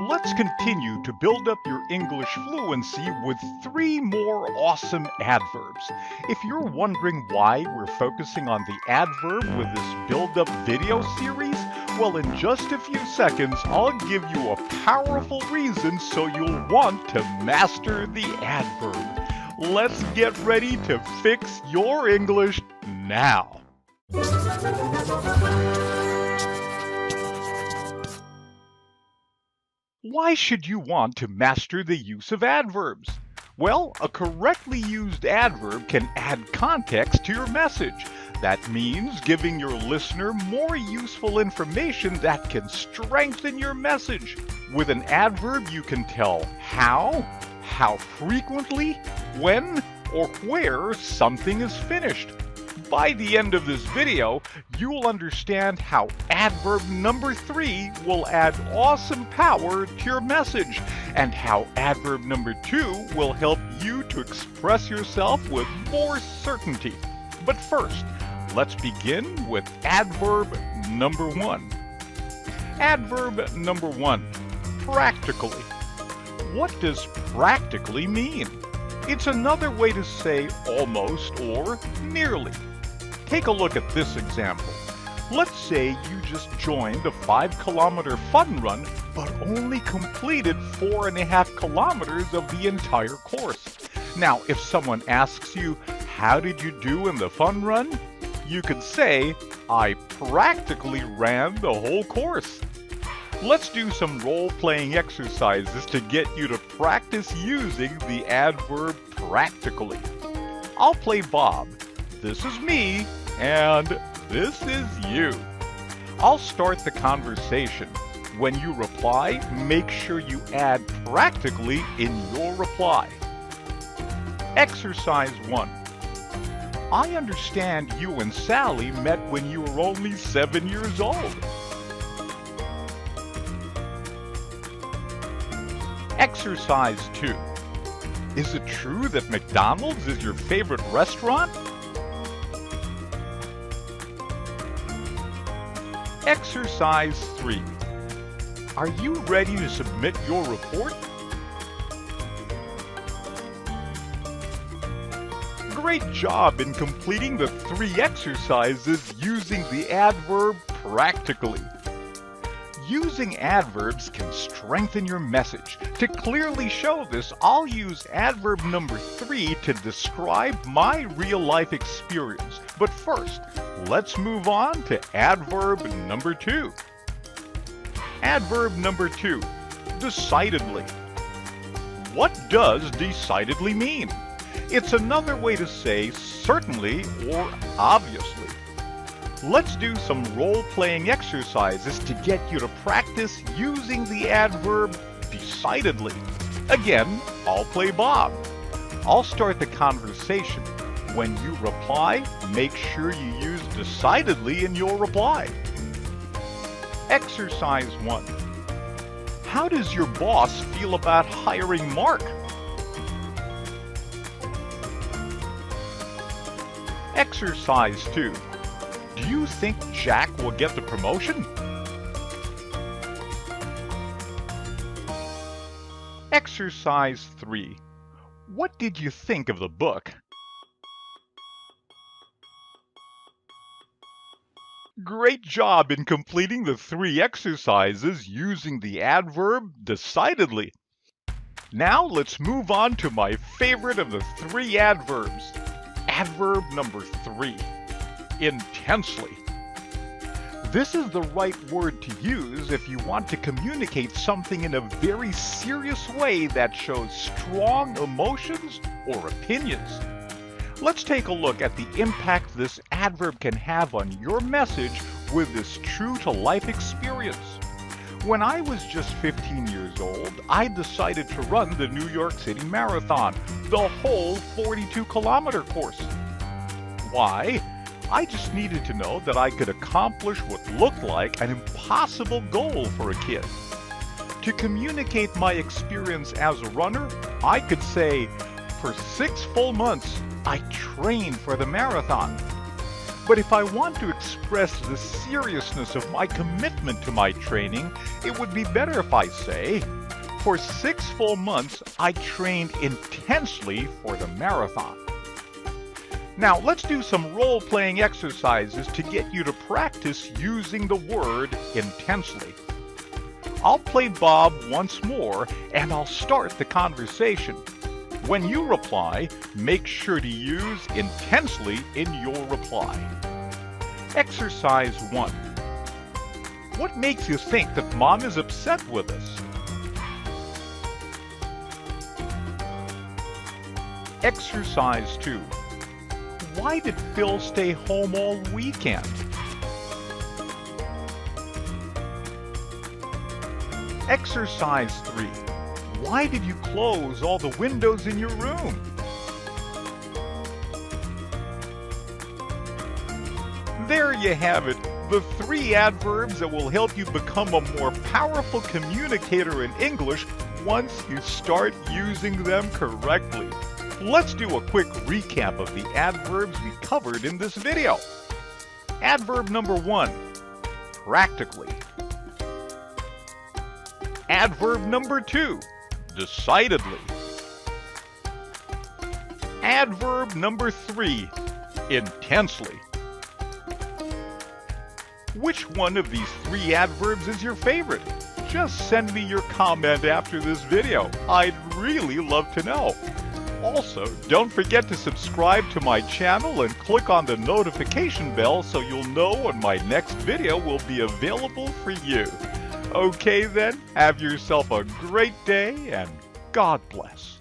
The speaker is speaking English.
Let's continue to build up your English fluency with 3 more awesome adverbs. If you're wondering why we're focusing on the adverb with this build-up video series, well, in just a few seconds, I'll give you a powerful reason so you'll want to master the adverb. Let's get ready to fix your English now. Why should you want to master the use of adverbs? Well, a correctly used adverb can add context to your message. That means giving your listener more useful information that can strengthen your message. With an adverb, you can tell how frequently, when, or where something is finished. By the end of this video, you'll understand how adverb number 3 will add awesome power to your message, and how adverb number 2 will help you to express yourself with more certainty. But first, let's begin with adverb number 1. Adverb number 1, practically. What does practically mean? It's another way to say almost or nearly. Take a look at this example. Let's say you just joined a 5-kilometer fun run, but only completed 4.5 kilometers of the entire course. Now, if someone asks you, how did you do in the fun run? You could say, I practically ran the whole course. Let's do some role-playing exercises to get you to practice using the adverb practically. I'll play Bob. This is me, and this is you. I'll start the conversation. When you reply, make sure you add practically in your reply. Exercise 1. I understand you and Sally met when you were only 7 years old. Exercise 2. Is it true that McDonald's is your favorite restaurant? Exercise 3. Are you ready to submit your report? Great job in completing the 3 exercises using the adverb practically. Using adverbs can strengthen your message. To clearly show this, I'll use adverb number 3 to describe my real-life experience. But first, let's move on to adverb number 2. Adverb number 2, decidedly. What does decidedly mean? It's another way to say certainly or obviously. Let's do some role-playing exercises to get you to practice using the adverb decidedly. Again, I'll play Bob. I'll start the conversation. When you reply, make sure you use decidedly in your reply. Exercise 1. How does your boss feel about hiring Mark? Exercise 2. Do you think Jack will get the promotion? Exercise 3. What did you think of the book? Great job in completing the 3 exercises using the adverb decidedly. Now let's move on to my favorite of the 3 adverbs. Adverb number 3. Intensely. This is the right word to use if you want to communicate something in a very serious way that shows strong emotions or opinions. Let's take a look at the impact this adverb can have on your message with this true-to-life experience. When I was just 15 years old, I decided to run the New York City Marathon, the whole 42-kilometer course. Why? I just needed to know that I could accomplish what looked like an impossible goal for a kid. To communicate my experience as a runner, I could say, for 6 full months, I trained for the marathon. But if I want to express the seriousness of my commitment to my training, it would be better if I say, for 6 full months, I trained intensely for the marathon. Now, let's do some role-playing exercises to get you to practice using the word intensely. I'll play Bob once more, and I'll start the conversation. When you reply, make sure to use intensely in your reply. Exercise 1. What makes you think that Mom is upset with us? Exercise 2. Why did Phil stay home all weekend? Exercise 3. Why did you close all the windows in your room? There you have it, the 3 adverbs that will help you become a more powerful communicator in English once you start using them correctly. Let's do a quick recap of the adverbs we covered in this video. Adverb number 1, practically. Adverb number 2, decidedly. Adverb number 3, intensely. Which one of these 3 adverbs is your favorite? Just send me your comment after this video. I'd really love to know. Also, don't forget to subscribe to my channel and click on the notification bell so you'll know when my next video will be available for you. Okay then, have yourself a great day and God bless.